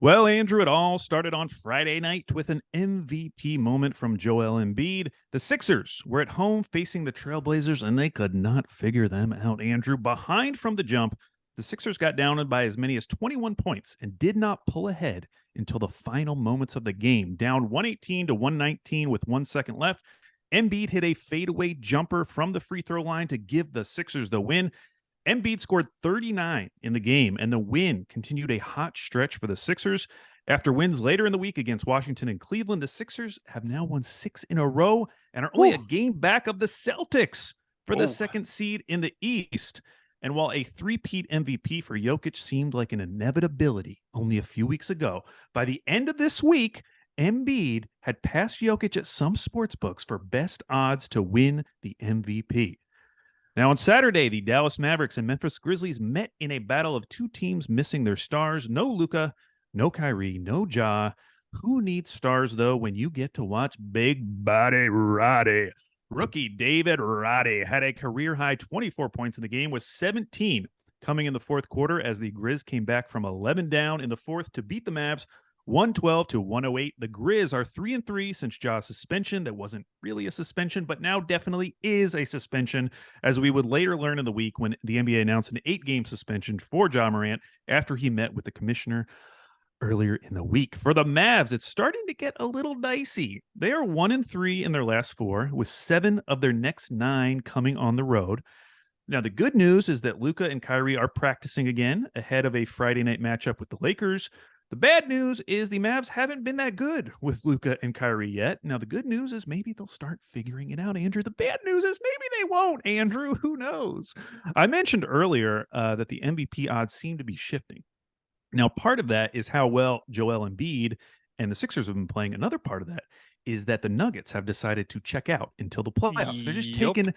Well, Andrew, it all started on Friday night with an MVP moment from Joel Embiid. The Sixers were at home facing the Trailblazers, and they could not figure them out, Andrew. Behind from the jump, the Sixers got down by as many as 21 points and did not pull ahead until the final moments of the game. Down 118 to 119 with 1 second left. Embiid hit a fadeaway jumper from the free throw line to give the Sixers the win. Embiid scored 39 in the game, and the win continued a hot stretch for the Sixers. After wins later in the week against Washington and Cleveland, the Sixers have now won 6 in a row and are only a game back of the Celtics for the second seed in the East. And while a three-peat MVP for Jokic seemed like an inevitability only a few weeks ago, by the end of this week, Embiid had passed Jokic at some sports books for best odds to win the MVP. Now, on Saturday, the Dallas Mavericks and Memphis Grizzlies met in a battle of two teams missing their stars. No Luka, no Kyrie, no Ja. Who needs stars, though, when you get to watch Big Body Roddy? Rookie David Roddy had a career-high 24 points in the game with 17 coming in the fourth quarter as the Grizz came back from 11 down in the fourth to beat the Mavs 112 to 108. The Grizz are 3-3 since Ja's suspension. That wasn't really a suspension, but now definitely is a suspension, as we would later learn in the week when the NBA announced an 8-game suspension for Ja Morant after he met with the commissioner earlier in the week. For the Mavs, it's starting to get a little dicey. They are 1-3 in their last 4, with 7 of their next 9 coming on the road. Now, the good news is that Luka and Kyrie are practicing again ahead of a Friday night matchup with the Lakers. The bad news is the Mavs haven't been that good with Luka and Kyrie yet. Now, the good news is maybe they'll start figuring it out, Andrew. The bad news is maybe they won't, Andrew. Who knows? I mentioned earlier that the MVP odds seem to be shifting. Now, part of that is how well Joel Embiid and the Sixers have been playing. Another part of that is that the Nuggets have decided to check out until the playoffs. They're just taking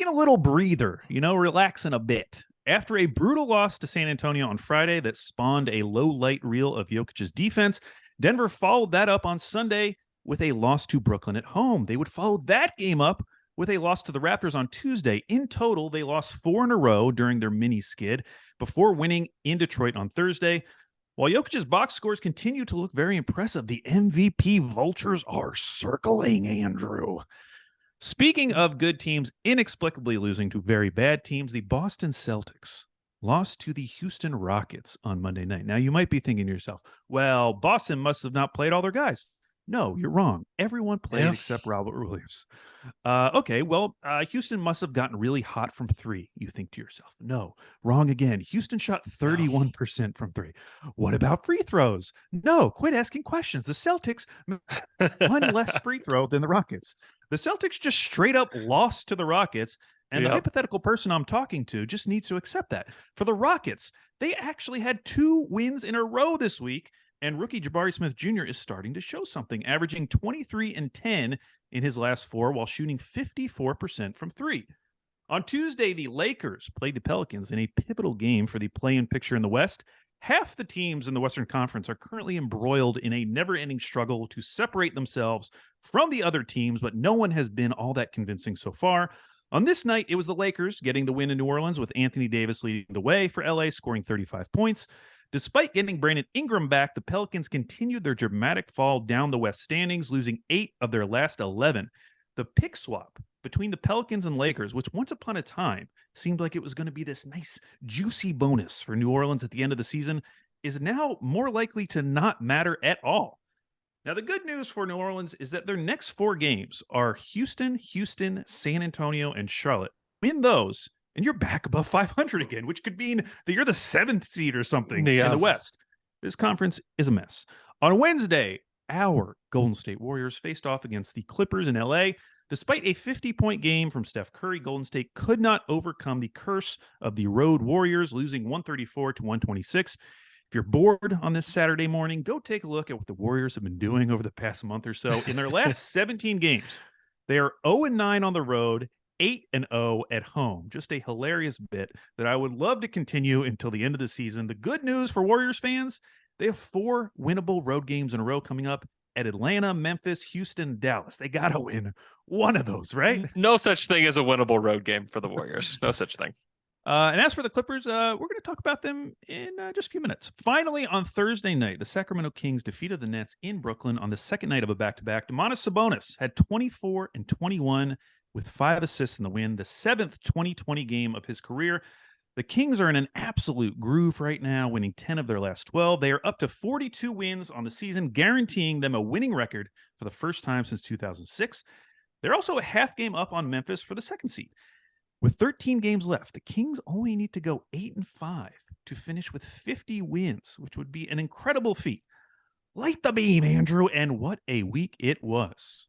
a little breather, relaxing a bit. After a brutal loss to San Antonio on Friday that spawned a low-light reel of Jokic's defense, Denver followed that up on Sunday with a loss to Brooklyn at home. They would follow that game up with a loss to the Raptors on Tuesday. In total, they lost 4 in a row during their mini skid before winning in Detroit on Thursday. While Jokic's box scores continue to look very impressive, the MVP vultures are circling, Andrew. Speaking of good teams inexplicably losing to very bad teams, the Boston Celtics lost to the Houston Rockets on Monday night. Now, you might be thinking to yourself, well, Boston must have not played all their guys. No, you're wrong. Everyone played except Robert Williams. Houston must have gotten really hot from 3, you think to yourself. No, wrong again. Houston shot 31% from 3. What about free throws? No, quit asking questions. The Celtics one less free throw than the Rockets. The Celtics just straight up lost to the Rockets, and the hypothetical person I'm talking to just needs to accept that. For the Rockets, they actually had 2 wins in a row this week, and rookie Jabari Smith Jr. is starting to show something, averaging 23 and 10 in his last 4 while shooting 54% from 3. On Tuesday, the Lakers played the Pelicans in a pivotal game for the play-in picture in the West. Half the teams in the Western Conference are currently embroiled in a never-ending struggle to separate themselves from the other teams, but no one has been all that convincing so far. On this night, it was the Lakers getting the win in New Orleans with Anthony Davis leading the way for LA, scoring 35 points. Despite getting Brandon Ingram back, the Pelicans continued their dramatic fall down the West standings, losing 8 of their last 11. The pick swap between the Pelicans and Lakers, which once upon a time seemed like it was going to be this nice, juicy bonus for New Orleans at the end of the season, is now more likely to not matter at all. Now, the good news for New Orleans is that their next 4 games are Houston, San Antonio, and Charlotte. Win those, and you're back above 500 again, which could mean that you're the 7th seed or something in the West. This conference is a mess. On Wednesday, our Golden State Warriors faced off against the Clippers in LA. Despite a 50-point game from Steph Curry, Golden State could not overcome the curse of the road Warriors, losing 134 to 126. If you're bored on this Saturday morning, go take a look at what the Warriors have been doing over the past month or so. In their last 17 games, they are 0-9 on the road, 8-0 at home. Just a hilarious bit that I would love to continue until the end of the season. The good news for Warriors fans, they have 4 winnable road games in a row coming up at Atlanta, Memphis, Houston, Dallas. They got to win one of those, right? No such thing as a winnable road game for the Warriors. No such thing. And as for the Clippers, we're going to talk about them in just a few minutes. Finally, on Thursday night, the Sacramento Kings defeated the Nets in Brooklyn on the second night of a back-to-back. Domantas Sabonis had 24 and 21 with 5 assists in the win, the 7th 2020 game of his career. The Kings are in an absolute groove right now, winning 10 of their last 12. They are up to 42 wins on the season, guaranteeing them a winning record for the first time since 2006. They're also a half game up on Memphis for the second seed. With 13 games left, the Kings only need to go 8-5 to finish with 50 wins, which would be an incredible feat. Light the beam, Andrew, and what a week it was.